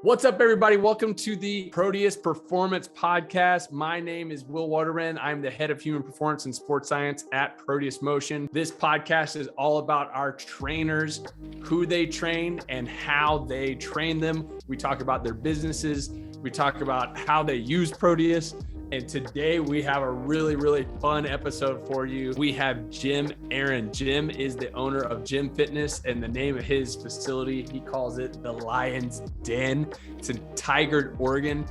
What's up, everybody? Welcome to the Proteus Performance Podcast. My name is Will Waterman. I'm the head of human performance and sports science at Proteus Motion. This podcast is all about our trainers, who they train and how they train them. We talk about their businesses. We talk about how they use Proteus. And today we have a really fun episode for you. We have Eren. Jim is the owner of Gym Fitness, and the name of his facility, he calls it the Lion's Den. It's in Tigard, Oregon.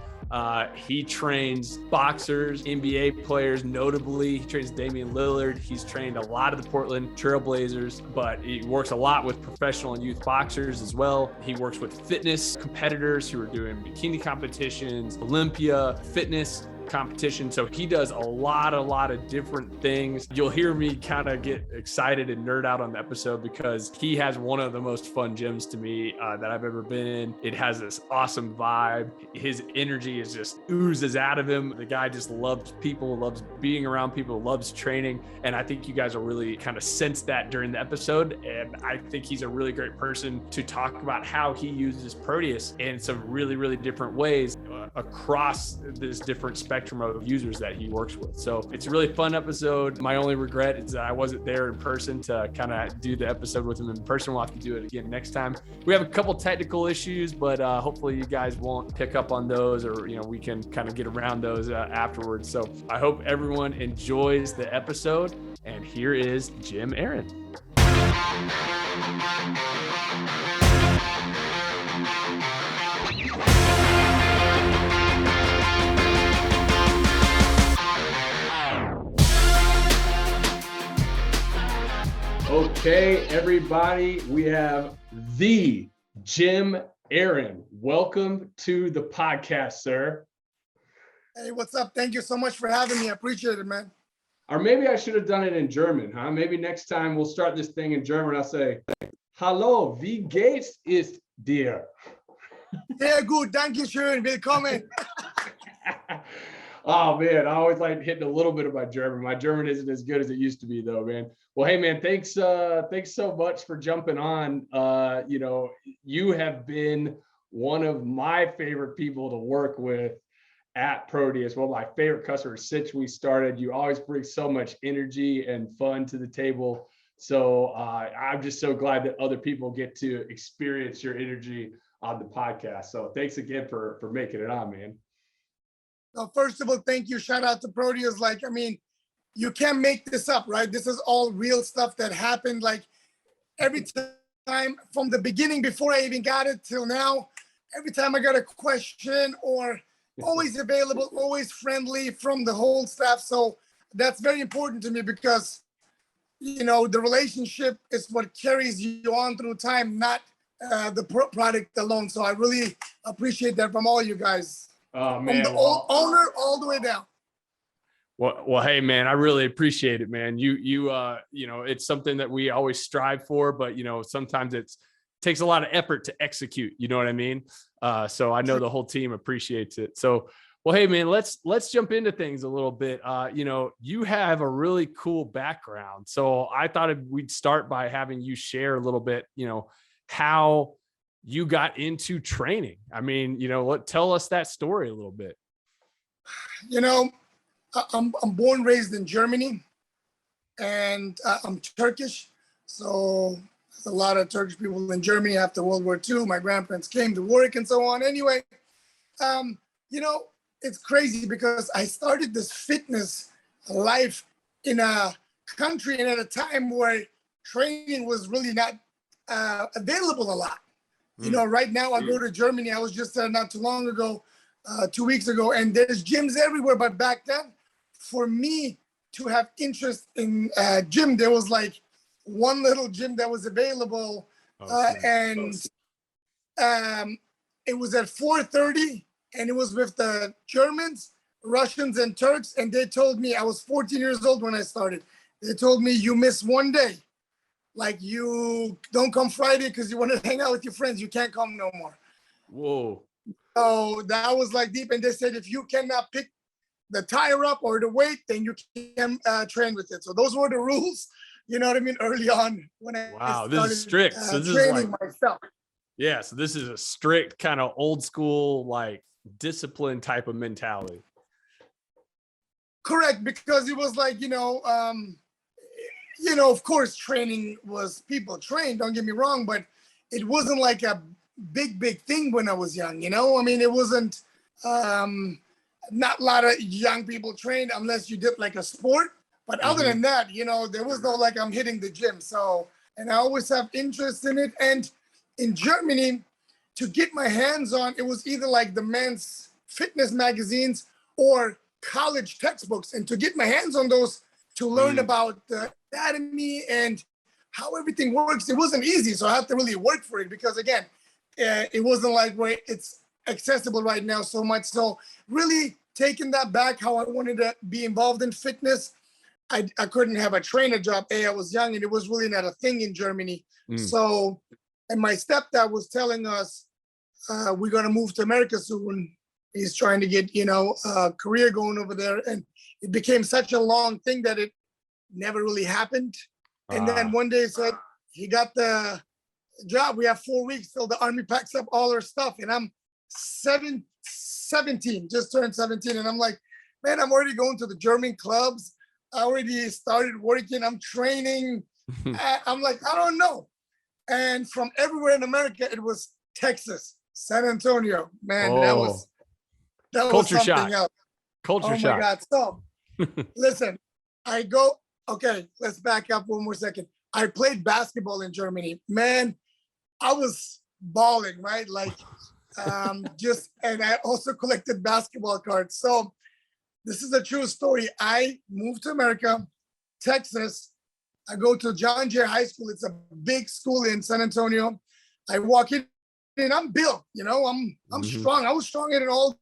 He trains boxers, NBA players, notably. He trains Damian Lillard. He's trained a lot of the Portland Trailblazers, but he works a lot with professional and youth boxers as well. He works with fitness competitors who are doing bikini competitions, Olympia, fitness competition. So he does a lot of different things. You'll hear me kind of get excited and nerd out on the episode because he has one of the most fun gyms to me that I've ever been in. It has this awesome vibe. His energy is just oozes out of him. The guy just loves people, loves being around people, loves training. And I think you guys will really kind of sense that during the episode. And I think he's a really great person to talk about how he uses Proteus in some really different ways across this different spectrum of users that he works with. So it's a really fun episode. My only regret is that I wasn't there in person to kind of do the episode with him in person. We'll have to do it again next time. We have a couple technical issues, but hopefully you guys won't pick up on those, or we can kind of get around those afterwards. So I hope everyone enjoys the episode. And here is Eren. Okay, everybody, we have the Eren. Welcome to the podcast, sir. Hey, what's up? Thank you so much for having me. I appreciate it, man. Or maybe I should have done it in German, huh? Maybe next time we'll start this thing in German. I'll say, "Hallo, wie geht's ist dir?" Sehr gut, danke schön, willkommen. Oh man, I always like hitting a little bit of my German. My German isn't as good as it used to be, though, man. Well, hey, man, thanks so much for jumping on. You have been one of my favorite people to work with at Proteus. One of my favorite customers since we started. You always bring so much energy and fun to the table. So I'm just so glad that other people get to experience your energy on the podcast. So thanks again for making it on, man. Well, first of all, thank you. Shout out to Proteus. You can't make this up, right? This is all real stuff that happened. Every time from the beginning, before I even got it till now, every time I got a question, or always available, always friendly from the whole staff. So that's very important to me because, the relationship is what carries you on through time, not the product alone. So I really appreciate that from all you guys. Oh, man. From the owner all the way down. Well, hey, man, I really appreciate it, man. You it's something that we always strive for, but sometimes it takes a lot of effort to execute. You know what I mean? So I know the whole team appreciates it. So, well, hey, man, let's jump into things a little bit. You have a really cool background, so I thought we'd start by having you share a little bit, how you got into training. I mean, tell us that story a little bit. I'm born, raised in Germany, and I'm Turkish. So there's a lot of Turkish people in Germany after World War II. My grandparents came to work and so on. Anyway, it's crazy because I started this fitness life in a country and at a time where training was really not available a lot. Right now I go to Germany. I was just there not too long ago, 2 weeks ago, and there's gyms everywhere. But back then, for me to have interest in gym, there was one little gym that was available, and it was at 4:30, and it was with the Germans, Russians, and Turks. And they told me, I was 14 years old when I started. They told me, you miss one day. You don't come Friday because you want to hang out with your friends. You can't come no more. Whoa. So that was deep. And they said, if you cannot pick the tire up or the weight, then you can train with it. So those were the rules, early on when I Wow, this is strict. So this training is myself. Yeah. So this is a strict kind of old school, like discipline type of mentality. Correct, because it was like, of course, training was people trained, don't get me wrong, but it wasn't like a big thing when I was young, I mean, it wasn't, not a lot of young people trained unless you did like a sport. But other than that, there was no like I'm hitting the gym. So, and I always have interest in it. And in Germany, to get my hands on, it was either like the men's fitness magazines or college textbooks, and to get my hands on those to learn about the anatomy and how everything works, it wasn't easy. So I had to really work for it, because again, it wasn't like where it's accessible right now so much. So really taking that back, how I wanted to be involved in fitness. I couldn't have a trainer job. I was young and it was really not a thing in Germany. So, and my stepdad was telling us, we're going to move to America soon. He's trying to get, a career going over there. And it became such a long thing that it never really happened. And then one day he said he got the job. We have 4 weeks till the army packs up all our stuff. And I'm 17, just turned 17. And I'm like, man, I'm already going to the German clubs. I already started working. I'm training. I'm like, I don't know. And from everywhere in America, it was Texas, San Antonio. Man, that was culture something shock. else. Culture shock. Oh my God. So listen, okay, let's back up one more second. I played basketball in Germany. Man, I was balling, right? Like and I also collected basketball cards. So this is a true story. I moved to America, Texas. I go to John Jay High School. It's a big school in San Antonio. I walk in and I'm built, I'm strong. I was strong in it all.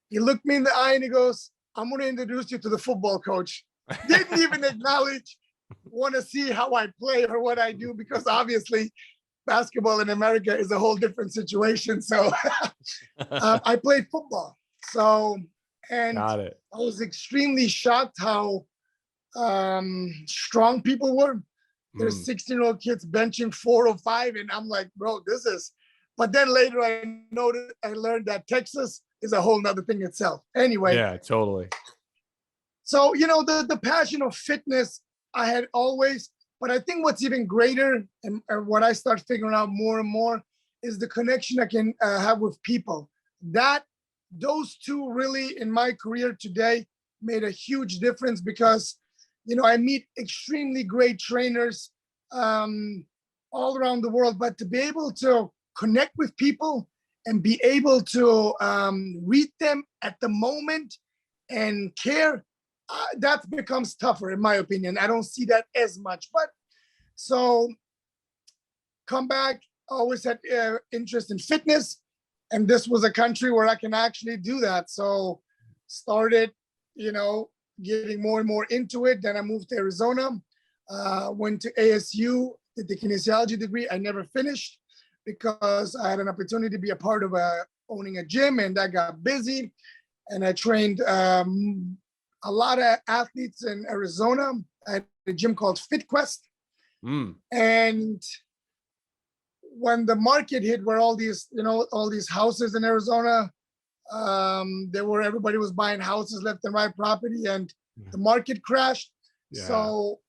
He looked me in the eye and he goes, I'm going to introduce you to the football coach. Didn't even acknowledge, want to see how I play or what I do, because obviously basketball in America is a whole different situation. So I played football. So, and Got it. I was extremely shocked how strong people were. There's 16-year-old kids benching 405, and I'm like, bro, this is. But then later I learned that Texas is a whole nother thing itself. Anyway. Yeah, totally. So, the passion of fitness I had always, but I think what's even greater and what I start figuring out more and more is the connection I can have with people. Those two really in my career today made a huge difference, because, I meet extremely great trainers all around the world, but to be able to connect with people and be able to read them at the moment and care, that becomes tougher, in my opinion. I don't see that as much. But so come back, always had interest in fitness. And this was a country where I can actually do that. So started, getting more and more into it. Then I moved to Arizona, went to ASU, did the kinesiology degree. I never finished because I had an opportunity to be a part of owning a gym, and that got busy. And I trained a lot of athletes in Arizona at a gym called FitQuest. And when the market hit, where all these houses in Arizona, everybody was buying houses left and right, property, and the market crashed. Yeah. So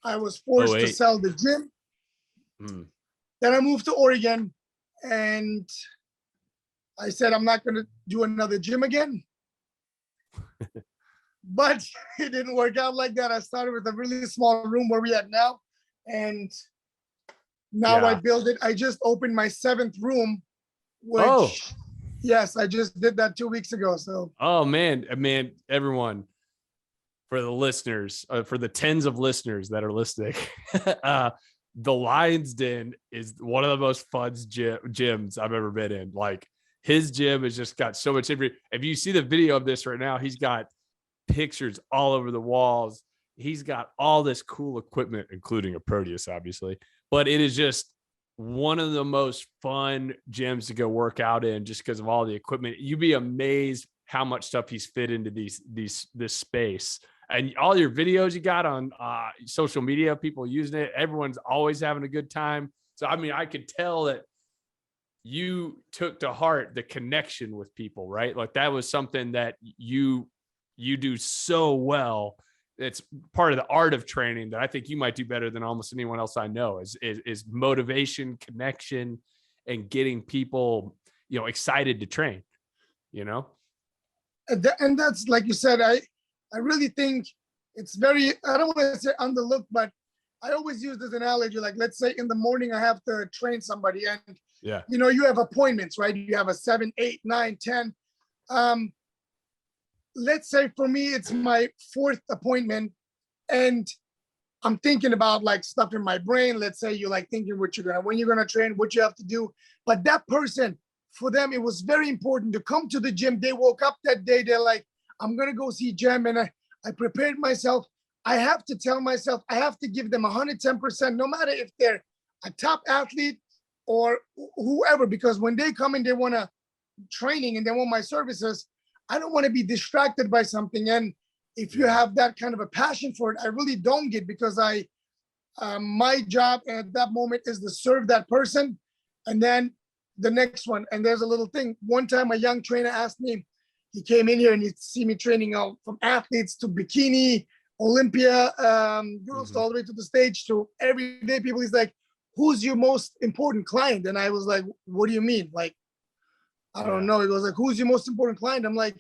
I was forced to sell the gym. Then I moved to Oregon, and I said, I'm not going to do another gym again. But it didn't work out like that. I started with a really small room where we at now, and now I build it. I just opened my 7th room, which yes, I just did that 2 weeks ago. So man, everyone, for the listeners, for the tens of listeners that are listening, the Lion's Den is one of the most fun gyms I've ever been in. Like, his gym has just got so much. If you see the video of this right now, he's got pictures all over the walls. He's got all this cool equipment, including a Proteus, obviously. But it is just one of the most fun gyms to go work out in, just because of all the equipment. You'd be amazed how much stuff he's fit into this space. And all your videos you got on social media, people using it, everyone's always having a good time. So, I mean, I could tell that you took to heart the connection with people, right? Like that was something that you do so well. It's part of the art of training that I think you might do better than almost anyone else I know is motivation, connection, and getting people, excited to train, And that's, like you said, I really think it's very, I don't want to say underlooked, but I always use this analogy. Like, let's say in the morning, I have to train somebody and, you have appointments, right? You have a 7, 8, 9, 10. Let's say for me, it's my 4th appointment and I'm thinking about like stuff in my brain. Let's say you're like thinking when you're going to train, what you have to do. But that person, for them, it was very important to come to the gym. They woke up that day. They're like, I'm going to go see Cem. And I prepared myself. I have to tell myself, I have to give them 110%, no matter if they're a top athlete or whoever, because when they come and they want to training and they want my services, I don't want to be distracted by something. And if you have that kind of a passion for it, I really don't get, because my job at that moment is to serve that person. And then the next one, and there's a little thing. One time a young trainer asked me, he came in here and he'd see me training from athletes to bikini, Olympia, girls all the way to the stage to everyday people. He's like, who's your most important client? And I was like, what do you mean? Like, I don't know. He was like, who's your most important client? I'm like,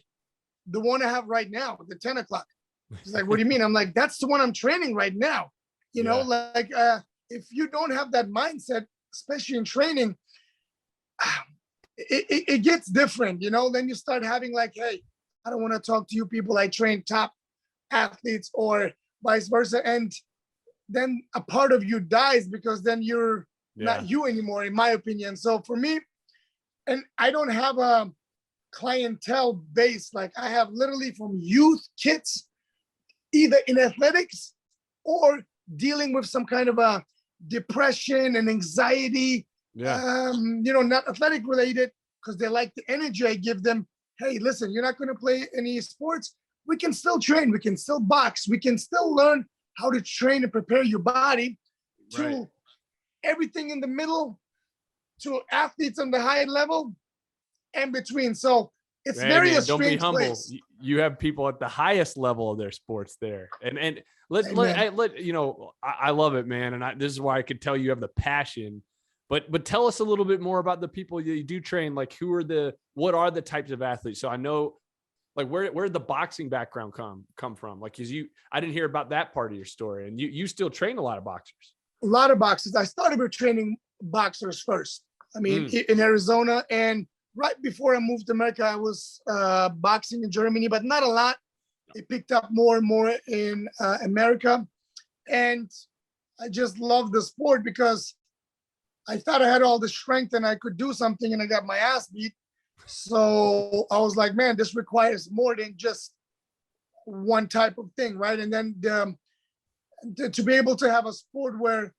the one I have right now, the 10 o'clock. He's like, what do you mean? I'm like, that's the one I'm training right now. If you don't have that mindset, especially in training, it gets different, then you start having like, hey, I don't want to talk to you people. I train top athletes or vice versa. And then a part of you dies because then you're not you anymore, in my opinion. So for me, and I don't have a clientele base. Like I have literally from youth kids, either in athletics or dealing with some kind of a depression and anxiety, not athletic related, because they like the energy I give them. Hey, listen, you're not going to play any sports. We can still train. We can still box. We can still learn how to train and prepare your body to everything in the middle, to athletes on the high level and between. So it's a strange don't be humble. Place. You have people at the highest level of their sports there. And I love it, man. And this is why I could tell you have the passion, but tell us a little bit more about the people you do train. Like what are the types of athletes? So I know, like where did the boxing background come from? Like, I didn't hear about that part of your story, and you still train a lot of boxers. A lot of boxers. I started with training boxers first. I mean, in Arizona, and right before I moved to America, I was boxing in Germany, but not a lot. It picked up more and more in America, and I just loved the sport because I thought I had all the strength and I could do something, and I got my ass beat. So I was like, man, this requires more than just one type of thing, right? And then to be able to have a sport where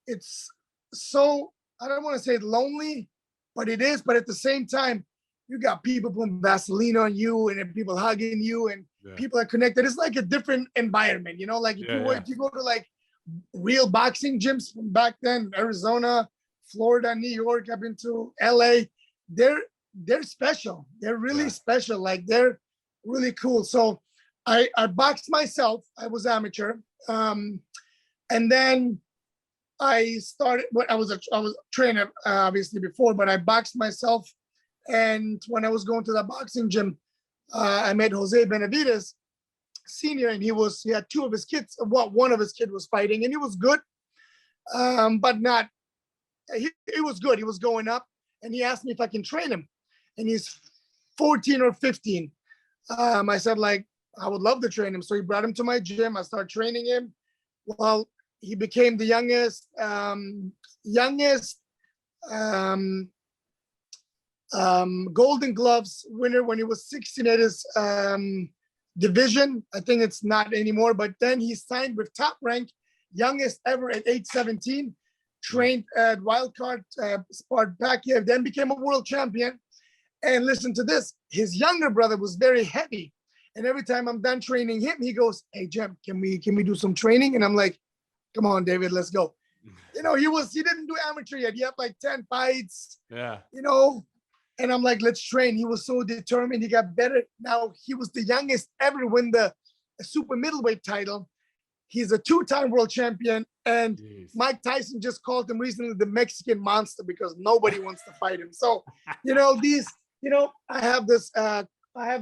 it's so, I don't want to say lonely, but it is. But at the same time, you got people putting Vaseline on you and people hugging you and people are connected. It's like a different environment, like if you go to like real boxing gyms from back then, Arizona, Florida, New York, I've been to LA, they're special. They're really special. Like they're really cool. So I boxed myself. I was amateur. And then I started, I was a trainer obviously before, but I boxed myself. And when I was going to the boxing gym, I met Jose Benavidez Senior, and he had 2 of his kids. Well, one of his kids was fighting, and he was good, but not. He was good. He was going up, and he asked me if I can train him, and he's 14 or 15. I said, like, I would love to train him. So he brought him to my gym. I started training him. Well, he became the youngest Golden Gloves winner when he was 16 at his division. I think it's not anymore, but then he signed with Top Rank, youngest ever at age 17, trained at Wildcard, Spart Pacquiao, then became a world champion. And listen to this, his younger brother was very heavy. And every time I'm done training him, he goes, hey, Cem, can we do some training? And I'm like, come on, David, let's go. he didn't do amateur yet. He had like 10 fights, Yeah. and I'm like, let's train. He was so determined. He got better. Now he was the youngest ever win the super middleweight title. He's a 2-time world champion. And Jeez. Mike Tyson just called him recently the Mexican monster because nobody wants to fight him. So, I have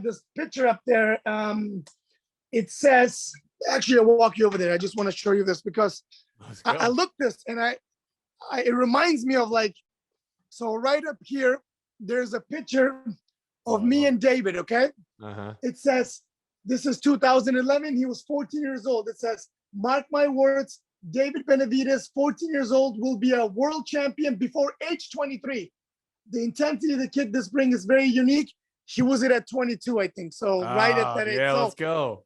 this picture up there. It says, actually, I'll walk you over there. I just want to show you this because I looked this and it reminds me of like, so right up here, there's a picture of me and David, okay? Uh-huh. It says, this is 2011. He was 14 years old. It says, mark my words, David Benavidez, 14 years old, will be a world champion before age 23. The intensity of the kid this spring is very unique. He was it at 22, I think. So right at that age. Yeah, so, let's go.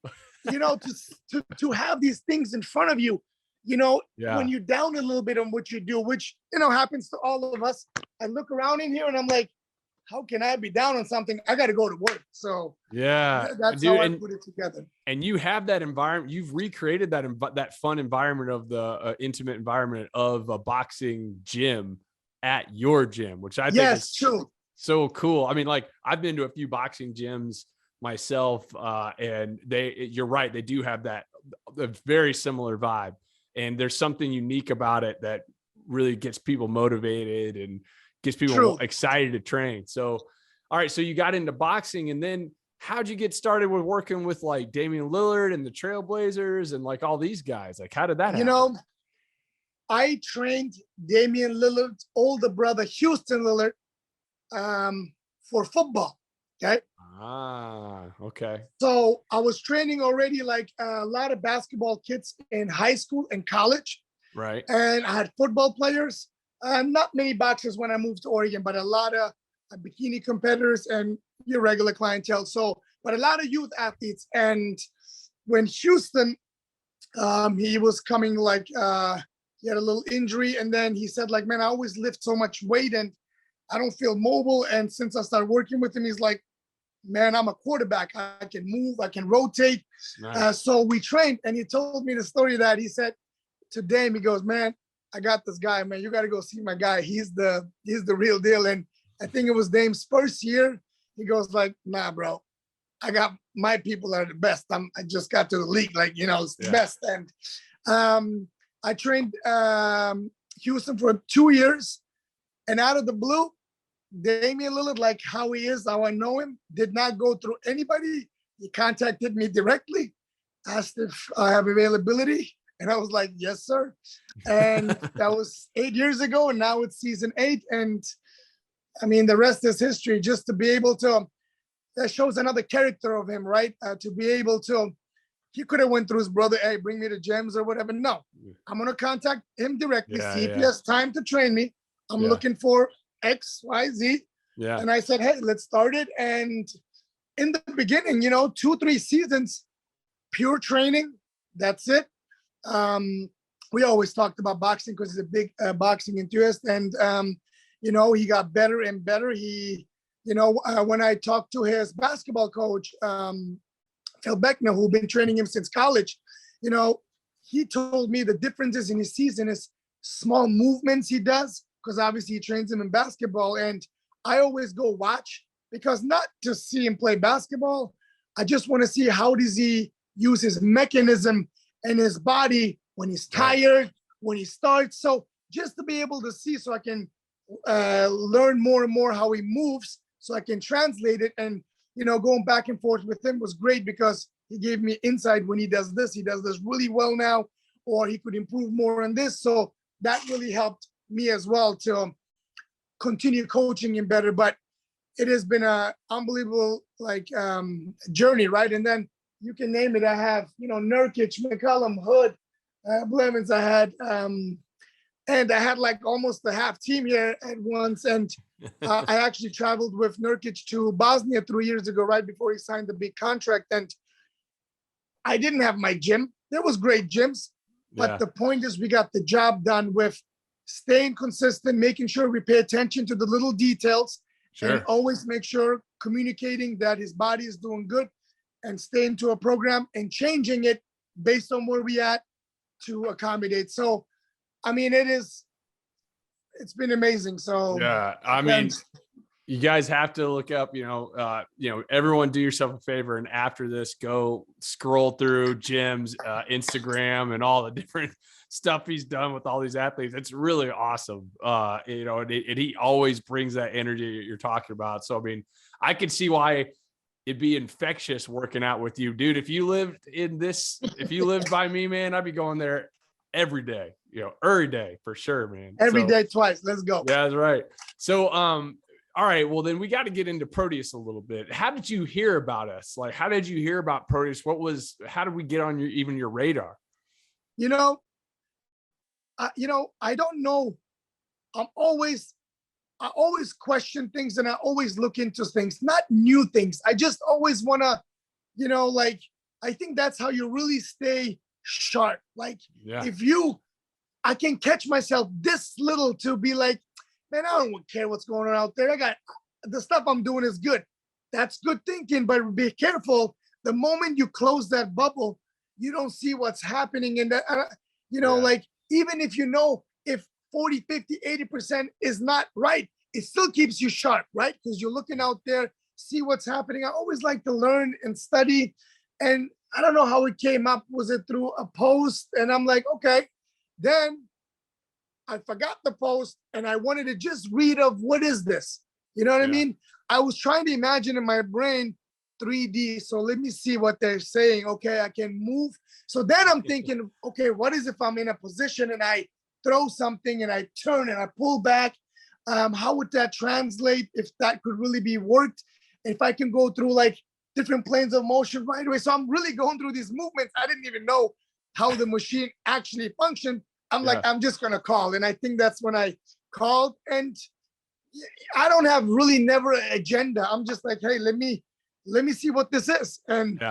to have these things in front of you, when you're down a little bit on what you do, which, happens to all of us. I look around in here and I'm like, how can I be down on something? I got to go to work. So that's how I put it together. And you have that environment. You've recreated that fun environment of the intimate environment of a boxing gym at your gym, which I think is true. So cool. I mean, like I've been to a few boxing gyms myself, and you're right. They do have a very similar vibe, and there's something unique about it that really gets people motivated and gets people excited to train. So, all right. So you got into boxing, and then how'd you get started with working with like Damian Lillard and the Trailblazers and like all these guys? Like, how did that happen? I trained Damian Lillard's older brother, Houston Lillard, for football. Okay. Okay. So I was training already like a lot of basketball kids in high school and college. Right. And I had football players. Not many boxers when I moved to Oregon, but a lot of bikini competitors and your regular clientele. But a lot of youth athletes. And when Houston, he was coming like, he had a little injury. And then he said like, man, I always lift so much weight and I don't feel mobile. And since I started working with him, he's like, man, I'm a quarterback. I can move, I can rotate. Nice. So we trained, and he told me the story that he said to Dame, he goes, man, I got this guy, man. You got to go see my guy. He's the real deal. And I think it was Dame's first year. He goes like, nah, bro, I got my people are the best. I just got to the league, like, it's the best. And I trained Houston for 2 years, and out of the blue, Damian Lillard, like how he is, how I know him, did not go through anybody. He contacted me directly, asked if I have availability. And I was like, yes, sir. And that was 8 years ago. And now it's season 8. And I mean, the rest is history. Just to be able to, that shows another character of him, right? To be able to, he could have went through his brother, hey, bring me to gyms or whatever. No, I'm going to contact him directly, see if he has time to train me. I'm looking for X, Y, Z. Yeah. And I said, hey, let's start it. And in the beginning, 2-3 seasons, pure training. That's it. We always talked about boxing because he's a big boxing enthusiast. And, he got better and better. He, when I talked to his basketball coach, Phil Beckner, who'd been training him since college, he told me the differences in his season is small movements he does, because obviously he trains him in basketball. And I always go watch, because not to see him play basketball, I just want to see how does he use his mechanism and his body when he's tired, when he starts. So just to be able to see, so I can learn more and more how he moves, so I can translate it. And, going back and forth with him was great, because he gave me insight when he does this really well now, or he could improve more on this. So that really helped me as well to continue coaching him better. But it has been a unbelievable journey, right? And then you can name it. I have, Nurkic, McCollum, Hood, Blevins. I had, and I had like almost the half team here at once. And I actually traveled with Nurkic to Bosnia 3 years ago, right before he signed the big contract. And I didn't have my gym. There was great gyms, but the point is we got the job done with staying consistent, making sure we pay attention to the little details, and always make sure communicating that his body is doing good, and staying to a program and changing it based on where we at to accommodate. So I mean, it's been amazing. So yeah, I mean, you guys have to look up, everyone do yourself a favor. And after this, go scroll through Jim's Instagram and all the different stuff he's done with all these athletes. It's really awesome. And he always brings that energy you're talking about. So, I mean, I could see why it'd be infectious working out with you, dude. If you lived by me, man, I'd be going there every day, every day for sure, man. Every day, twice. Let's go. Yeah, that's right. So, all right, well, then we got to get into Proteus a little bit. How did you hear about us? Like, how did you hear about Proteus? How did we get on your radar? I don't know. I always question things, and I always look into things, not new things. I just always want to, I think that's how you really stay sharp. Like, I can catch myself this little to be like, man, I don't care what's going on out there. I got the stuff I'm doing is good. That's good thinking, but be careful. The moment you close that bubble, you don't see what's happening. And like, even if if 40, 50, 80% is not right, it still keeps you sharp, right? Because you're looking out there, see what's happening. I always like to learn and study. And I don't know how it came up. Was it through a post? And I'm like, okay. Then I forgot the post and I wanted to just read of what is this? You know what I mean? I was trying to imagine in my brain 3D. So let me see what they're saying. Okay, I can move. So then I'm thinking, okay, what is if I'm in a position and I throw something and I turn and I pull back? How would that translate if that could really be worked? If I can go through like different planes of motion right away. So I'm really going through these movements. I didn't even know how the machine actually functioned. I'm like, I'm just going to call. And I think that's when I called. And I don't have really never an agenda. I'm just like, hey, let me see what this is. And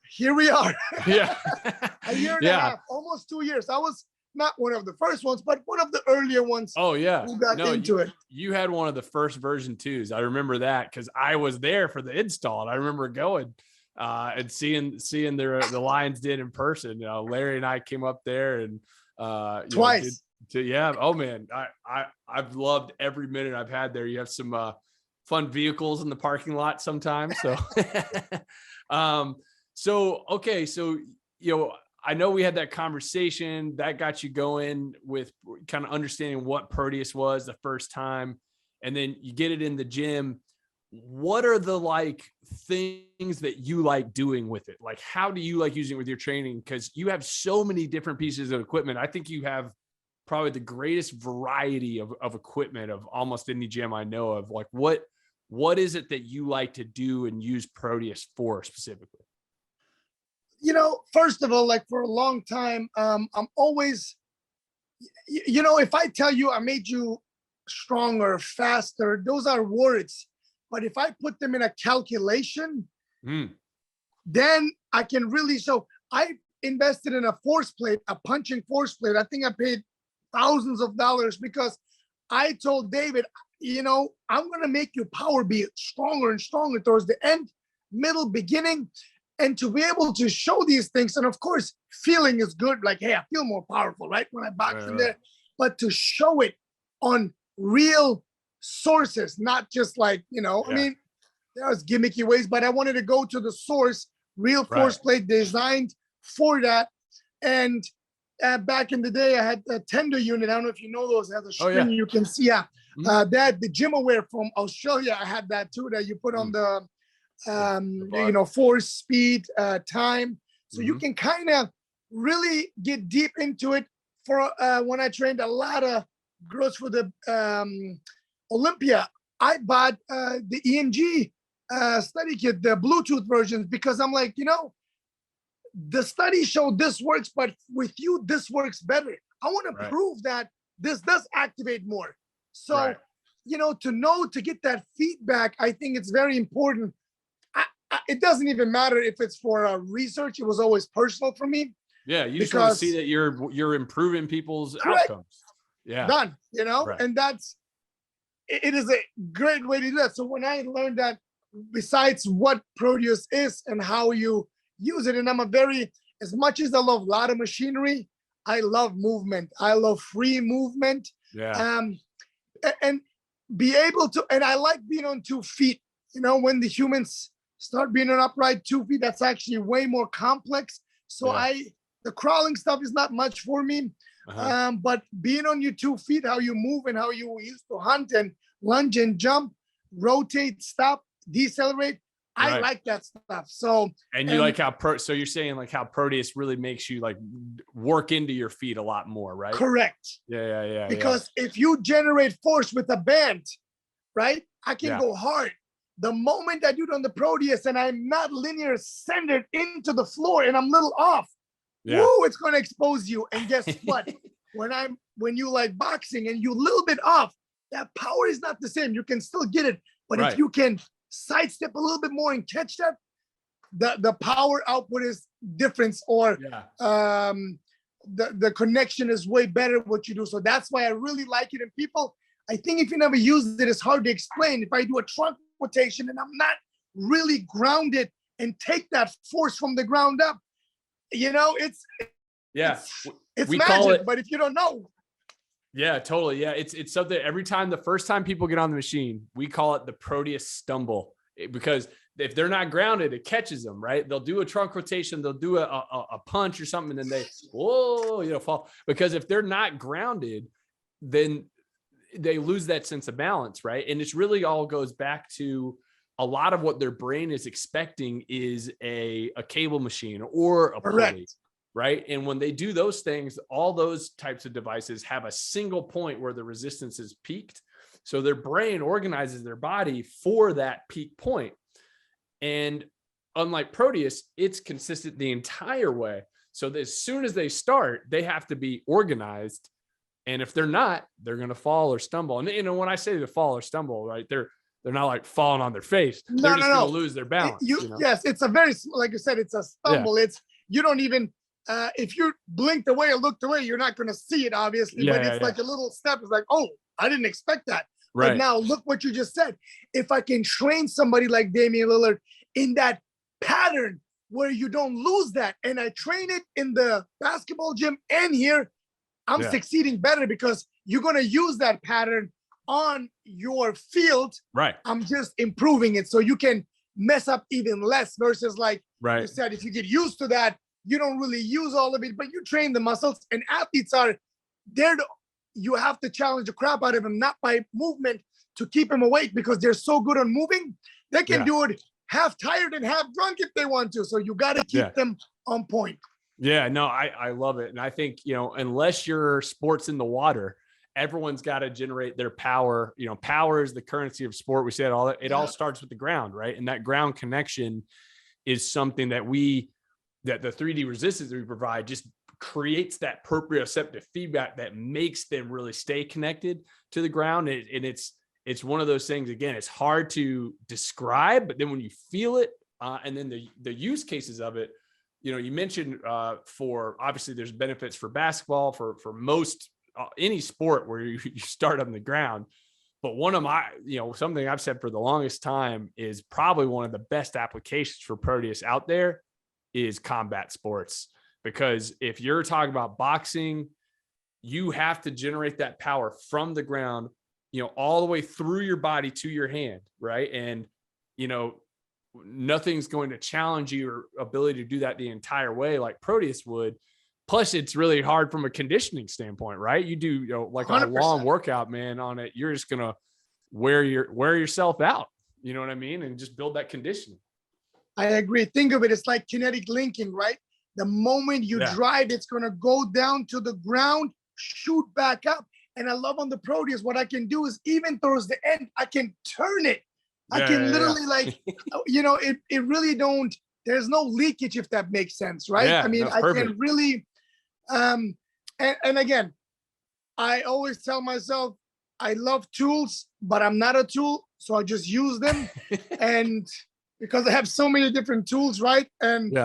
here we are. Yeah. A year and a half, almost 2 years. I was not one of the first ones, but one of the earlier ones. Oh, yeah. Who got into it. You had one of the first version 2s. I remember that because I was there for the install. And I remember going and seeing the Lions did in person. Larry and I came up there and twice. Oh man, I've loved every minute I've had there. You have some fun vehicles in the parking lot sometimes. So, I know we had that conversation that got you going with kind of understanding what Proteus was the first time, and then you get it in the gym. What are the things that you like doing with it? Like, how do you like using it with your training? Because you have so many different pieces of equipment. I think you have probably the greatest variety of equipment of almost any gym I know of. Like, what is it that you like to do and use Proteus for specifically? First of all, like for a long time, I'm always, if I tell you I made you stronger, faster, those are words. But if I put them in a calculation, then I can really. So I invested in a force plate, a punching force plate. I think I paid thousands of dollars because I told David, I'm going to make your power be stronger and stronger towards the end, middle, beginning, and to be able to show these things. And of course, feeling is good. Like, hey, I feel more powerful, right? When I box in there, but to show it on real sources, not just like, I mean, there was gimmicky ways, but I wanted to go to the source, real force plate designed for that. And back in the day, I had a tender unit. I don't know if you know those, has a string you can see. That the gym aware from Australia, I had that too, that you put on the force, speed, time. So you can kind of really get deep into it. For when I trained a lot of girls for the Olympia, I bought the EMG study kit, the Bluetooth versions, because I'm like, the study showed this works, but with you, this works better. I want to prove that this does activate more. So, to get that feedback, I think it's very important. It doesn't even matter if it's for research. It was always personal for me. Yeah, you just want to see that you're improving people's outcomes. Yeah, done. And it is a great way to do that. So when I learned that, besides what Proteus is and how you use it, and as much as I love a lot of machinery, I love movement. I love free movement. Yeah. And be able to, and I like being on 2 feet. You know, when the humans start being on upright 2 feet, that's actually way more complex. So the crawling stuff is not much for me. But being on your 2 feet, how you move and how you used to hunt and lunge and jump, rotate, stop, decelerate. I like that stuff. So, and you like how so you're saying like how Proteus really makes you like work into your feet a lot more, right? Correct. Yeah. Because if you generate force with a band, right, I can go hard. The moment I do it on the Proteus and I'm not linear centered into the floor and I'm a little off, woo, it's going to expose you. And guess what? when you like boxing and you a little bit off, that power is not the same. You can still get it, but if you can sidestep a little bit more and catch that, the power output is different, or the connection is way better what you do. So that's why I really like it. And people, I think if you never use it, it's hard to explain. If I do a trunk rotation and I'm not really grounded and take that force from the ground up, you know, it's we magic, call it, but if you don't know. Yeah, totally. Yeah. It's something the first time people get on the machine, we call it the Proteus Stumble, because if they're not grounded, it catches them, right? They'll do a trunk rotation, they'll do a punch or something, and then they, fall. Because if they're not grounded, then they lose that sense of balance, right? And it's really all goes back to a lot of what their brain is expecting is a cable machine or a pulley. Right. And when they do those things, all those types of devices have a single point where the resistance is peaked. So their brain organizes their body for that peak point. And unlike Proteus, it's consistent the entire way. So that as soon as they start, they have to be organized. And if they're not, they're going to fall or stumble. And, you know, when I say to fall or stumble, right, they're not like falling on their face. They're just going to lose their balance. Yes, it's a very, like you said, it's a stumble. It's, you don't even, if you blinked away or looked away, you're not going to see it, obviously. But it's like a little step. It's like, oh, I didn't expect that. Right. But now look what you just said. If I can train somebody like Damian Lillard in that pattern where you don't lose that, and I train it in the basketball gym and here, I'm succeeding better because you're going to use that pattern on your field. Right. I'm just improving it so you can mess up even less versus like you said, if you get used to that, you don't really use all of it, but you train the muscles. And athletes are there you have to challenge the crap out of them, not by movement to keep them awake, because they're so good on moving. They can do it half tired and half drunk if they want to. So you got to keep them on point. Yeah, no, I love it. And I think, you know, unless your sport's in the water, everyone's got to generate their power. You know, power is the currency of sport. We said all that. It all starts with the ground, right? And that ground connection is something that that the 3D resistance that we provide just creates that proprioceptive feedback that makes them really stay connected to the ground. And it's one of those things, again, it's hard to describe, but then when you feel it, and then the use cases of it, you know, you mentioned for obviously there's benefits for basketball, for most any sport where you start on the ground. But one of my, you know, something I've said for the longest time is probably one of the best applications for Proteus out there is combat sports. Because if you're talking about boxing, you have to generate that power from the ground, you know, all the way through your body to your hand, right? And, you know, nothing's going to challenge your ability to do that the entire way like Proteus would. Plus, it's really hard from a conditioning standpoint, right? You do, you know, like 100%. A long workout, man, on it. You're just gonna wear yourself out. You know what I mean? And just build that conditioning. I agree. Think of it, it's like kinetic linking, right? The moment you drive, it's going to go down to the ground, shoot back up. And I love on the Proteus, what I can do is even towards the end, I can turn it. I can literally like, you know, it really there's no leakage, if that makes sense, right? I mean, I can really, and again, I always tell myself, I love tools, but I'm not a tool. So I just use them. And because I have so many different tools, right? And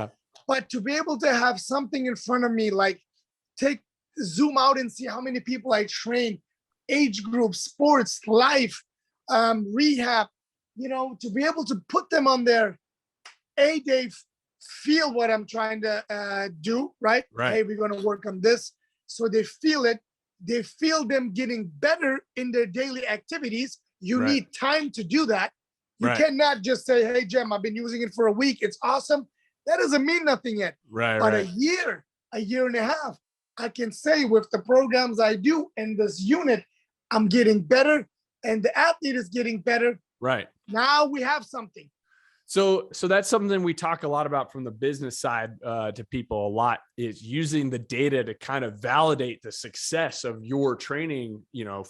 but to be able to have something in front of me, like zoom out and see how many people I train, age group, sports, life, rehab, you know, to be able to put them on their they feel what I'm trying to do, right? Hey, we're going to work on this. so they feel it. They feel them getting better in their daily activities. You need time to do that. You cannot just say, hey, Cem, I've been using it for a week. It's awesome. That doesn't mean nothing yet. But a year and a half, I can say with the programs I do in this unit, I'm getting better and the athlete is getting better. Right. Now we have something. So that's something we talk a lot about from the business side to people a lot, is using the data to kind of validate the success of your training,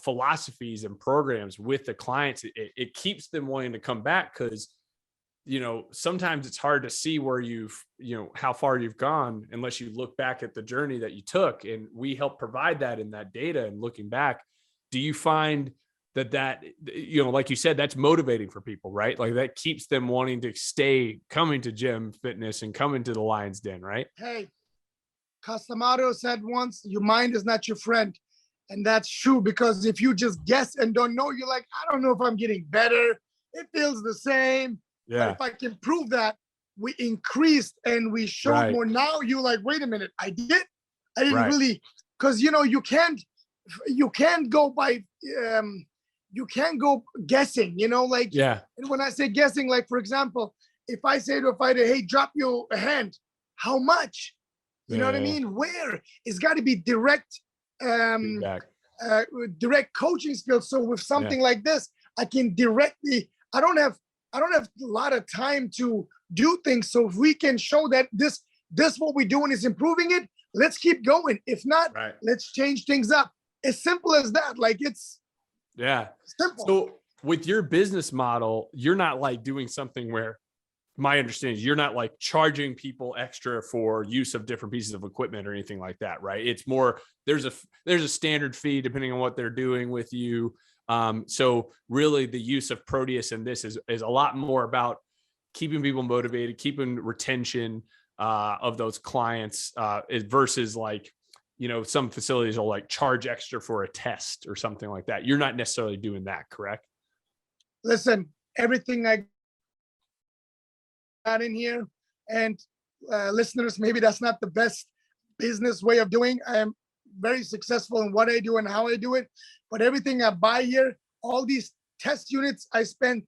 philosophies and programs with the clients. It keeps them wanting to come back because, sometimes it's hard to see where how far you've gone unless you look back at the journey that you took. And we help provide that in that data. And looking back, do you find that, like you said, that's motivating for people, right? Like that keeps them wanting to stay coming to gym fitness and coming to the Lion's Den, right? Hey, Casamaro said once, your mind is not your friend. And that's true, because if you just guess and don't know, you're like, I don't know if I'm getting better. It feels the same. Yeah. But if I can prove that we increased and we showed more, now you're like, wait a minute, I didn't really, because you can't go by you can't go guessing, and when I say guessing, like, for example, if I say to a fighter, hey, drop your hand, how much? You know what I mean? Where? It's got to be direct direct coaching skills. So with something like this, I can directly, I don't have a lot of time to do things. So if we can show that this what we're doing is improving it, let's keep going. If not, let's change things up. As simple as that. Like, it's simple. So with your business model, you're not like doing something where, my understanding is, you're not like charging people extra for use of different pieces of equipment or anything like that, right? It's more, there's a standard fee depending on what they're doing with you. So really the use of Proteus in this is a lot more about keeping people motivated, keeping retention of those clients versus like, some facilities will like charge extra for a test or something like that. You're not necessarily doing that, correct? Listen, everything I got in here, and listeners, maybe that's not the best business way of doing. I am very successful in what I do and how I do it, but everything I buy here, all these test units I spent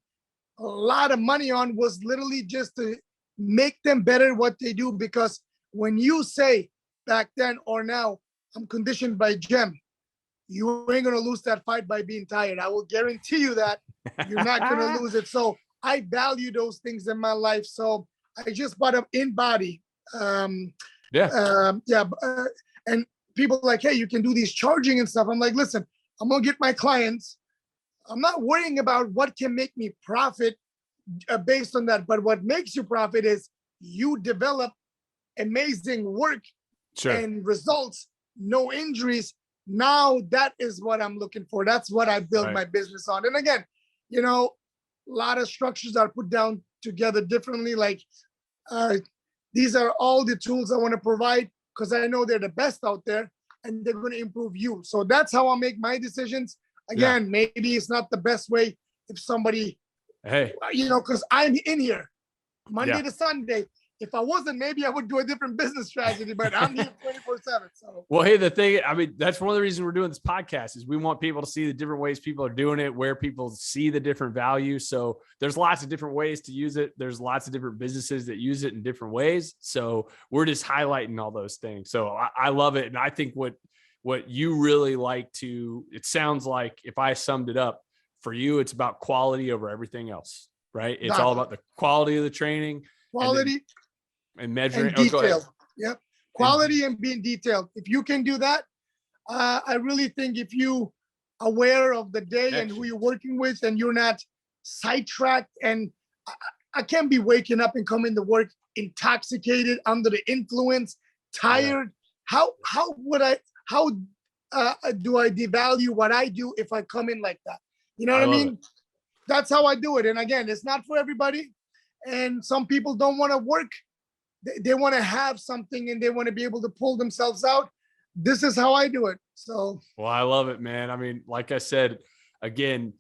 a lot of money on, was literally just to make them better at what they do. Because when you say back then or now, I'm conditioned by Cem, you ain't going to lose that fight by being tired. I will guarantee you that you're not going to lose it. So I value those things in my life. So I just bought an InBody. And people are like, hey, you can do these charging and stuff. I'm like, listen, I'm going to get my clients. I'm not worrying about what can make me profit based on that. But what makes you profit is you develop amazing work and results, no injuries. Now that is what I'm looking for. That's what I build my business on. And again, a lot of structures are put down together differently. Like these are all the tools I want to provide, because I know they're the best out there and they're going to improve you. So that's how I make my decisions. Again, maybe it's not the best way if somebody, because I'm in here Monday to Sunday. If I wasn't, maybe I would do a different business strategy, but I'm here 24/7. So, well, hey, the thing, that's one of the reasons we're doing this podcast, is we want people to see the different ways people are doing it, where people see the different value. So there's lots of different ways to use it. There's lots of different businesses that use it in different ways. So we're just highlighting all those things. So I love it. And I think what you really like to, it sounds like, if I summed it up for you, it's about quality over everything else, right? It's all about the quality of the training. Quality. And measuring and detailed. Quality and being detailed. If you can do that, I really think if you aware of the day and who you're working with, and you're not sidetracked, and I can't be waking up and coming to work intoxicated, under the influence, tired. How do I devalue what I do if I come in like that? You know what I mean? That's how I do it. And again, it's not for everybody. And some people don't want to work. They want to have something and they want to be able to pull themselves out. This is how I do it. So, well, I love it, man. I mean, like I said, again,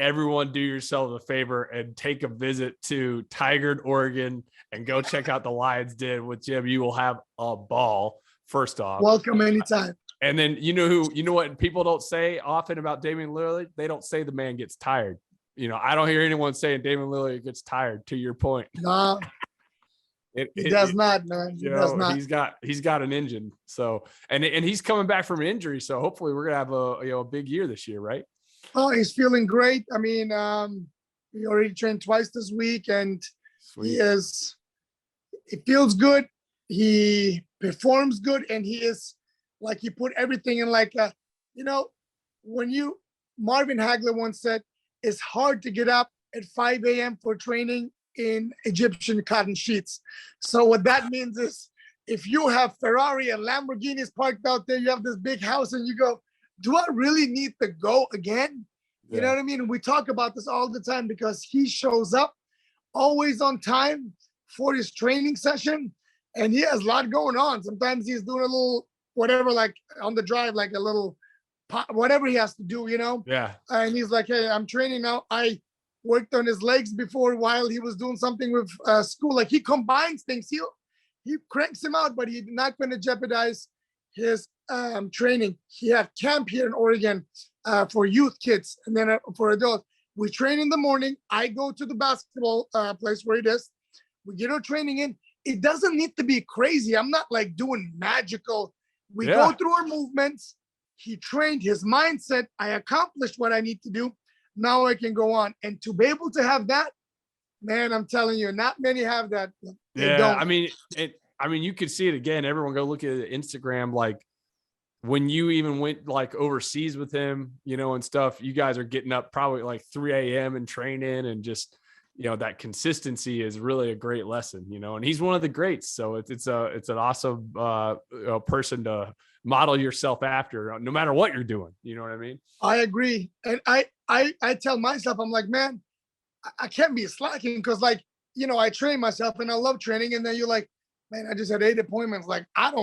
everyone do yourself a favor and take a visit to Tigard, Oregon, and go check out the Lion's Den with Cem. You will have a ball. First off, welcome anytime. And then you know what people don't say often about Damian Lillard? They don't say the man gets tired. I don't hear anyone saying Damian Lillard gets tired, to your point. No, he does not, man. He does not. He's got an engine. So, and he's coming back from an injury. So hopefully we're going to have a big year this year, right? Oh, he's feeling great. I mean, he already trained twice this week, and Sweet. He feels good. He performs good, and he is like, he put everything in like a, Marvin Hagler once said, it's hard to get up at 5 a.m. for training in Egyptian cotton sheets. So what that means is, if you have Ferrari and Lamborghinis parked out there, you have this big house, and you go, do I really need to go again? Yeah. You know what I mean? We talk about this all the time because he shows up always on time for his training session, and he has a lot going on. Sometimes he's doing a little whatever, like on the drive, like a little whatever he has to do, Yeah. And he's like, hey, I'm training now. I worked on his legs before while he was doing something with school. Like, he combines things. He cranks him out, but he's not going to jeopardize his training. He had camp here in Oregon for youth kids, and then for adults. We train in the morning. I go to the basketball place where it is. We get our training in. It doesn't need to be crazy. I'm not like doing magical. We go through our movements. He trained his mindset. I accomplished what I need to do. Now I can go on. And to be able to have that, man, I'm telling you, not many have that. They don't. I mean, you could see it again. Everyone go look at Instagram. Like, when you even went like overseas with him, and stuff, you guys are getting up probably like 3 a.m. and training, and just, that consistency is really a great lesson, and he's one of the greats. So it's an awesome person to model yourself after, no matter what you're doing. You know what I mean? I agree. And I tell myself, I'm like, man, I can't be slacking, because like, I train myself and I love training. And then you're like, man, I just had 8 appointments. Like, I'd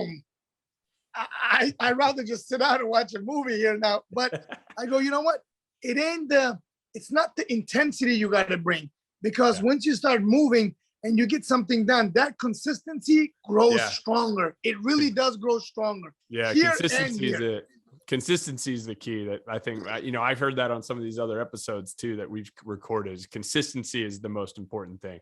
rather just sit down and watch a movie here now. But I go, you know what? It's not the intensity you got to bring, because once you start moving and you get something done, that consistency grows stronger. It really does grow stronger. Yeah, consistency is it. Consistency is the key. That I think, I've heard that on some of these other episodes too that we've recorded. Consistency is the most important thing,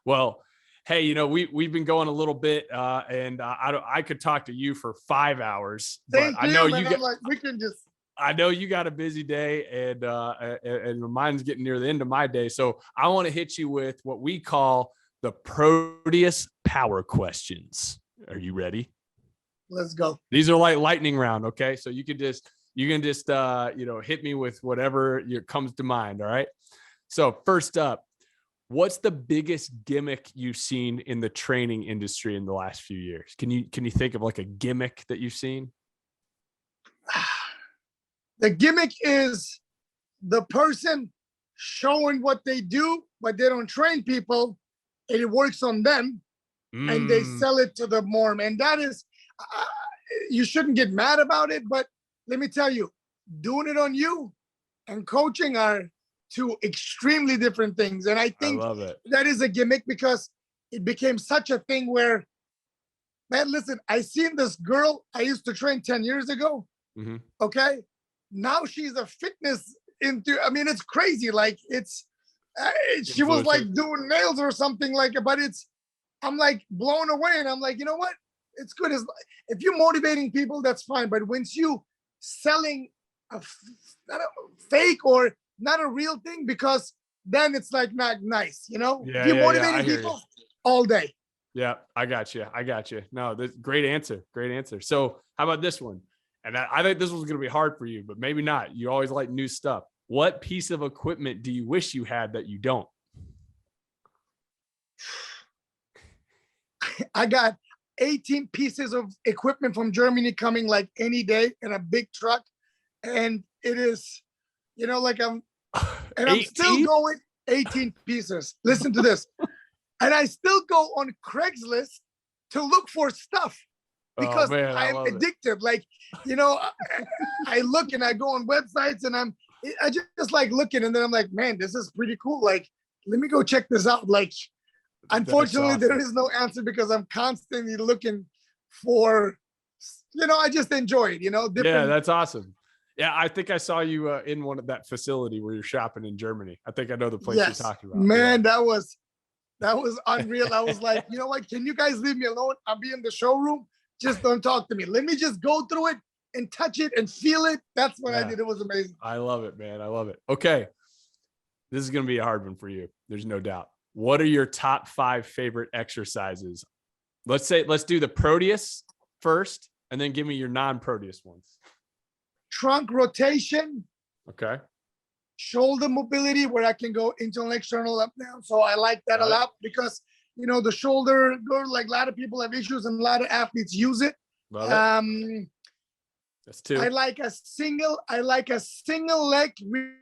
Well, hey, we've been going a little bit, and I could talk to you for 5 hours. But I know you got, we can just. I know you got a busy day, and mine's getting near the end of my day. So I want to hit you with what we call the Proteus Power Questions. Are you ready? Let's go. These are like lightning round. Okay. So you can just hit me with whatever comes to mind. All right. So first up, what's the biggest gimmick you've seen in the training industry in the last few years? Can you think of like a gimmick that you've seen? The gimmick is the person showing what they do, but they don't train people, and it works on them, and they sell it to the more. And that is, you shouldn't get mad about it, but let me tell you, doing it on you and coaching are two extremely different things. And I think that is a gimmick, because it became such a thing where, man, listen, I seen this girl I used to train 10 years ago. Mm-hmm. Okay. Now she's a fitness it's crazy. Like she was like doing nails or something but I'm like blown away. And I'm like, you know what? It's good. If you're motivating people, that's fine. But once you selling not a fake or not a real thing, because then it's like not nice, Yeah, you're motivating people all day. Yeah, I got you. No, great answer. So how about this one? And I think this was going to be hard for you, but maybe not. You always like new stuff. What piece of equipment do you wish you had that you don't? I got 18 pieces of equipment from Germany coming like any day in a big truck. And it is, I'm still going 18 pieces. Listen to this. And I still go on Craigslist to look for stuff, because I'm addicted. Like, I look and I go on websites, and I just like looking, and then I'm like, man, this is pretty cool. Like, let me go check this out. Like, unfortunately, there is no answer, because I'm constantly looking for I just enjoy it, different. Yeah, that's awesome. Yeah, I think I saw you in one of that facility where you're shopping in Germany. I think I know the place you're talking about. Man, that was unreal. I was like, you know what? Can you guys leave me alone? I'll be in the showroom. Just don't talk to me. Let me just go through it and touch it and feel it. That's what I did. It was amazing. I love it, man. I love it. Okay. This is going to be a hard one for you. There's no doubt. What are your top 5 favorite exercises? Let's do the Proteus first, and then give me your non-Proteus ones. Trunk rotation. Okay. Shoulder mobility, where I can go internal, external, up, down. So I like that a lot because, the shoulder, like a lot of people have issues and a lot of athletes use it. Love it. That's 2. I like a single leg rear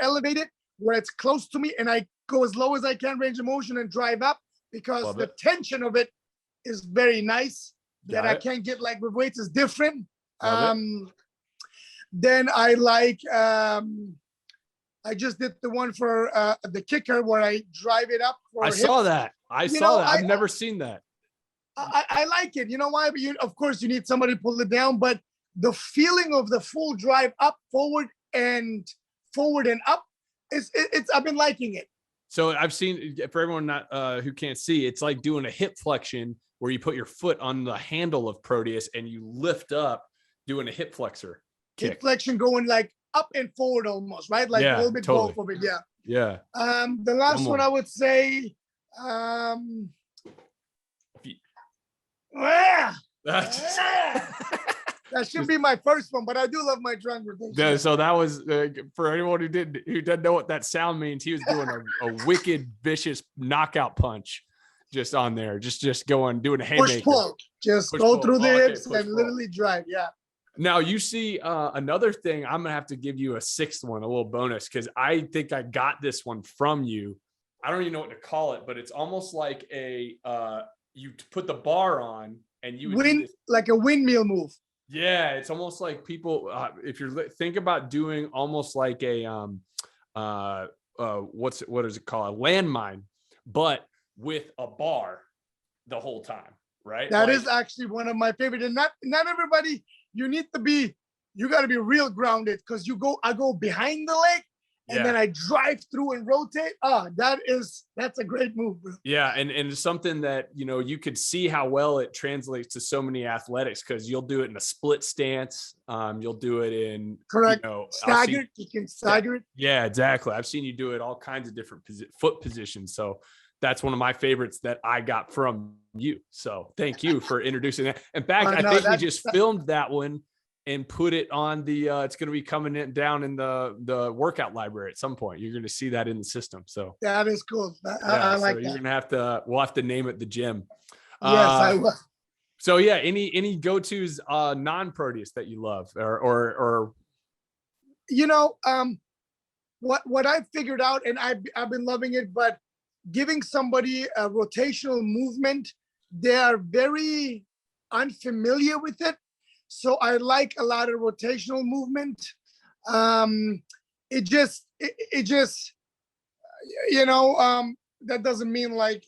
elevated where it's close to me and I go as low as I can, range of motion, and drive up because the tension of it is very nice. I can't get like with weights is different. Then I like, I just did the one for the kicker where I drive it up. I saw that. I've never seen that. I like it. You know why? Of course, you need somebody to pull it down, but the feeling of the full drive up, forward and up, I've been liking it. So I've seen, for everyone not who can't see, it's like doing a hip flexion where you put your foot on the handle of Proteus and you lift up doing a hip flexor kick. Hip flexion going like up and forward almost, right? Like a little bit both of it. Yeah. Yeah. The last one I would say, that should be my first one, but I do love my trunk rotation. Yeah, so that was for anyone who doesn't know what that sound means. He was doing a wicked, vicious knockout punch, just on there, just doing a haymaker. Push-pull, just go through the hips and literally drive. Yeah. Now you see another thing. I'm gonna have to give you a 6th one, a little bonus, because I think I got this one from you. I don't even know what to call it, but it's almost like you put the bar on and you would like a windmill move. Yeah, it's almost like people. If you're think about doing almost like a what is it called? A landmine, but with a bar the whole time, right? That is actually one of my favorite. And not everybody. You got to be real grounded because I go behind the leg and then I drive through and rotate. That's a great move, bro. Yeah. And it's something that, you could see how well it translates to so many athletics because you'll do it in a split stance. You'll do it in staggered. You can stagger it. Yeah, exactly. I've seen you do it all kinds of different foot positions. So that's one of my favorites that I got from you. So thank you for introducing that. In fact, I think we just filmed that one and put it on the, it's going to be coming down in the workout library at some point. You're going to see that in the system. So that is cool. I like that. You're going to we'll have to name it the gym. Yes, I will. So yeah, any go-tos non-Proteus that you love or what I figured out, and I've been loving it, but giving somebody a rotational movement, they are very unfamiliar with it. So I like a lot of rotational movement. It just that doesn't mean like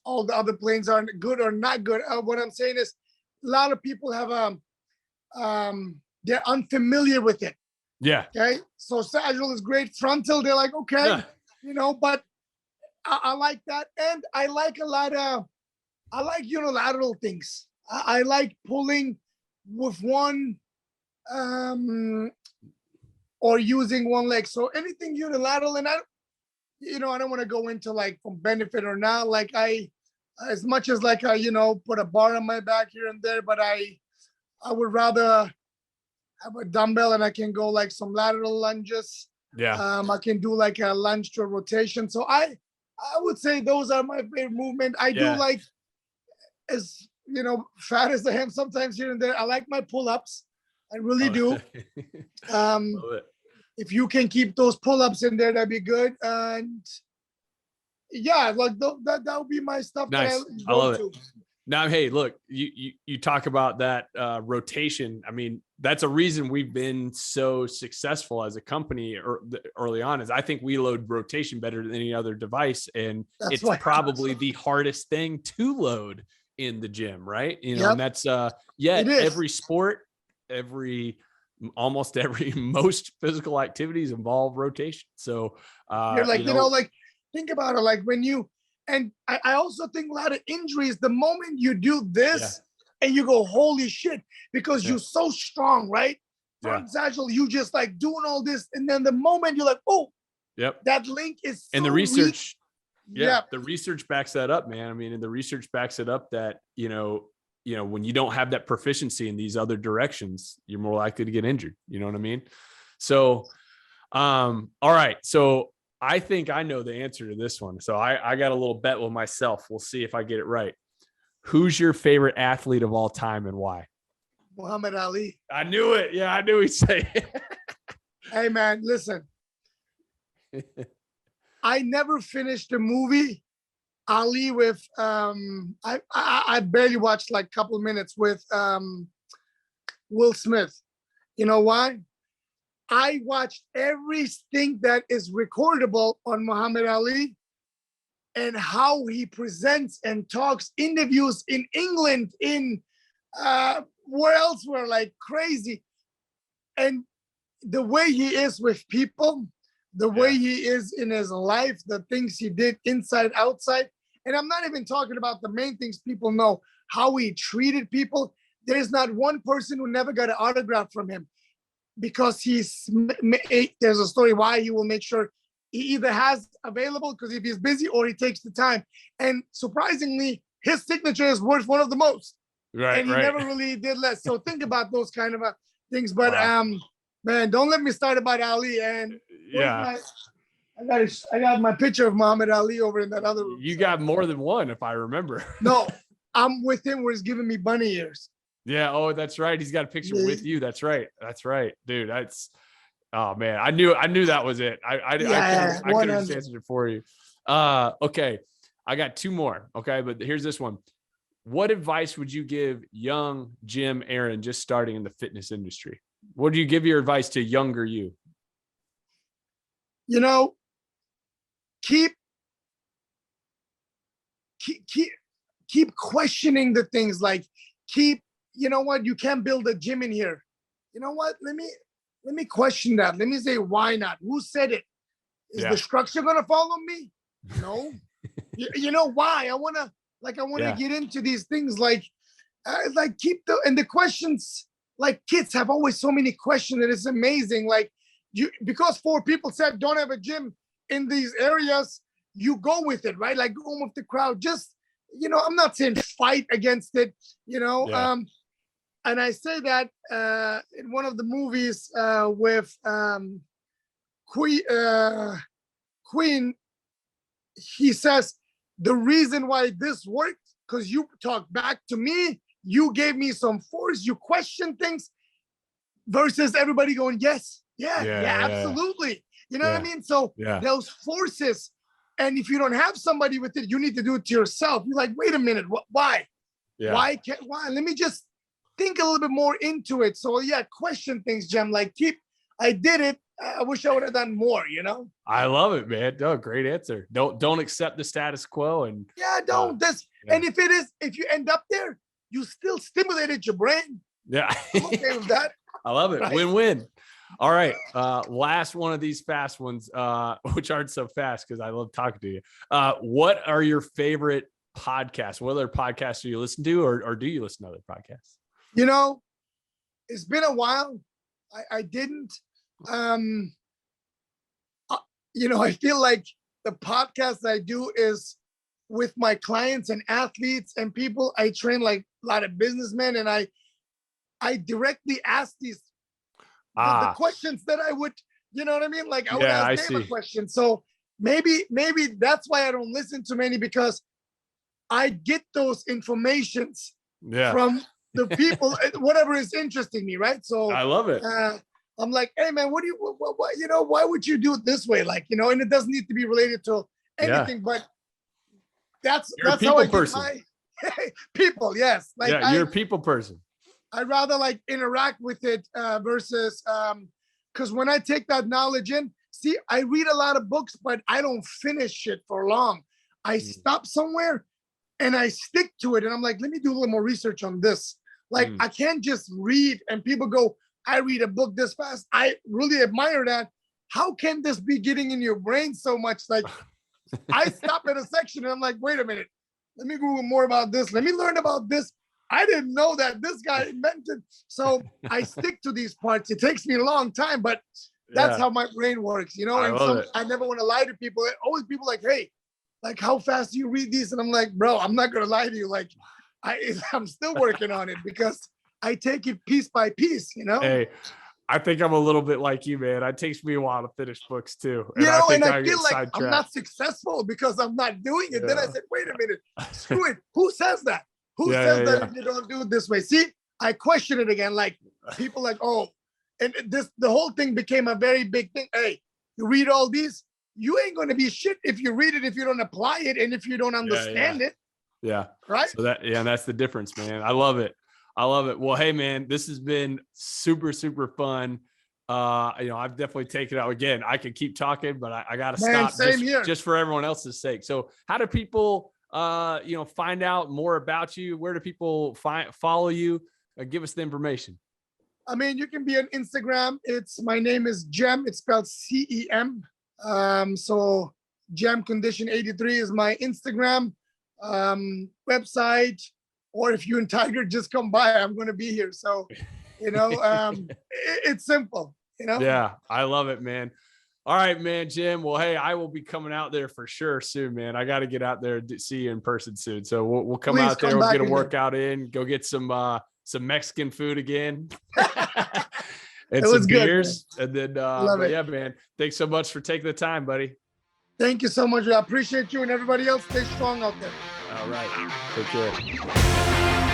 all the other planes aren't good or not good. What I'm saying is a lot of people have they're unfamiliar with it. Yeah. Okay. So sagittal is great. Frontal, they're like, okay, but I like that. And I like unilateral things. I like pulling with one or using one leg. So anything unilateral, and I don't want to go into like from benefit or not. Like as much as like put a bar on my back here and there, but I would rather have a dumbbell and I can go like some lateral lunges. Yeah. I can do like a lunge to a rotation. So I would say those are my favorite movement. I do like, as fat as I am sometimes here and there, I like my pull-ups. I really do. If you can keep those pull-ups in there, that'd be good. And yeah, like that would be my stuff. Nice. I love it. Now, hey, look, you talk about that rotation. I mean, that's a reason we've been so successful as a company early on, is I think we load rotation better than any other device. And it's probably the hardest thing to load in the gym, right? You know, Yep. and that's yet It is. every sport, almost every most physical activities involve rotation. So You're like, you know, like think about it, like when you, and I also think a lot of injuries, the moment you do this and you go, holy shit, because you're so strong, right? Front sagittal, you just like doing all this. And then the moment you're like, oh, that link is so and the research, weak. The research backs that up, man. I mean, and the research backs it up that, you know, when you don't have that proficiency in these other directions, you're more likely to get injured. You know what I mean? So, all right. So I think I know the answer to this one. So I got a little bet with myself. We'll see if I get it right. Who's your favorite athlete of all time and why? Muhammad Ali. I knew it. Yeah, I knew he'd say it. Hey, man, listen. I never finished the movie Ali with I barely watched like a couple minutes with Will Smith. You know why? I watched everything that is recordable on Muhammad Ali and how he presents and talks, interviews in England, in where else were like crazy. And the way he is with people, the way he is in his life, the things he did inside, outside. And I'm not even talking about the main things people know, how he treated people. There's not one person who never got an autograph from him because there's a story why he will make sure he either has available because if he's busy or he takes the time. And surprisingly, his signature is worth one of the most. Right. And he never really did less. So think about those kind of things. But man, don't let me start about Ali. And I got my picture of Muhammad Ali over in that other room. You got more than one, if I remember. No, I'm with him where he's giving me bunny ears. Yeah. Oh, that's right. He's got a picture with you. That's right. That's right, dude. That's, oh man. I knew that was it. I could have just answered it for you. Okay. I got two more. Okay. But here's this one. What advice would you give young Jim Eren just starting in the fitness industry? What do you give your advice to younger you? You know, keep questioning the things, like you know what, you can't build a gym in here. You know what? Let me question that. Let me say, why not? Who said it? Is the structure going to follow me? No. you know why? I want to get into these things, like keep the questions. Like kids have always so many questions, and it's amazing. Like because 4 people said don't have a gym in these areas, you go with it, right? Like go with the crowd. Just, you know, I'm not saying fight against it, you know. And I say that in one of the movies with Queen, he says, the reason why this worked, because you talked back to me, you gave me some force, you question things, versus everybody going, yes, absolutely. You know what I mean? So those forces, and if you don't have somebody with it, you need to do it to yourself. You're like, wait a minute, why? Why? Let me just think a little bit more into it. So question things, Jem. Like I did it. I wish I would have done more, you know? I love it, man. No, great answer. Don't accept the status quo. And don't. And if you end up there, you still stimulated your brain. Yeah. I'm okay with that. I love it. Right. Win-win. All right. Last one of these fast ones, which aren't so fast because I love talking to you. What are your favorite podcasts? What other podcasts do you listen to, or do you listen to other podcasts? You know, it's been a while. I didn't. You know, I feel like the podcast I do is with my clients and athletes and people. I train like a lot of businessmen, and I directly ask these the questions that I would, you know what I mean? Like I would ask them a question. So maybe that's why I don't listen to many, because I get those informations from the people, whatever is interesting me, right? So I love it. I'm like, hey man, what you know, why would you do it this way? Like, you know, and it doesn't need to be related to anything, but that's how I get my people. Yes. Like you're a people person. I'd rather like interact with it versus because when I take that knowledge in, see, I read a lot of books, but I don't finish it for long. I stop somewhere and I stick to it. And I'm like, let me do a little more research on this. Like, I can't just read and people go, I read a book this fast. I really admire that. How can this be getting in your brain so much? Like, I stop at a section and I'm like, wait a minute, let me Google more about this. Let me learn about this. I didn't know that this guy invented. So I stick to these parts. It takes me a long time, but that's how my brain works, you know? And I never want to lie to people. Always people like, hey, like, how fast do you read these? And I'm like, bro, I'm not going to lie to you. Like, I'm still working on it because I take it piece by piece, you know? Hey, I think I'm a little bit like you, man. It takes me a while to finish books too. And I feel like I'm not successful because I'm not doing it. Then I said, wait a minute, screw it. Who says that? Who says that if you don't do it this way? See, I question it again. Like, people like, oh, and the whole thing became a very big thing. Hey, you read all these, you ain't going to be shit if you read it, if you don't apply it, and if you don't understand it. Yeah. Right. So that's the difference, man. I love it. Well, hey man, this has been super, super fun. I've definitely taken out again. I could keep talking, but I got to stop just for everyone else's sake. So how do people, find out more about you? Where do people follow you? Give us the information. I mean, you can be on Instagram. My name is Cem. It's spelled CEM. So Cem Condition 83 is my Instagram website. Or if you're in Tigard, just come by. I'm going to be here. So, it's simple, Yeah, I love it, man. All right, man, Cem. Well, hey, I will be coming out there for sure soon, man. I got to get out there and see you in person soon. So we'll come out there. We'll get a workout in. Go get some Mexican food again. And some beers. Good, and then, yeah, man. Thanks so much for taking the time, buddy. Thank you so much. I appreciate you and everybody else. Stay strong out there. All right. Take care.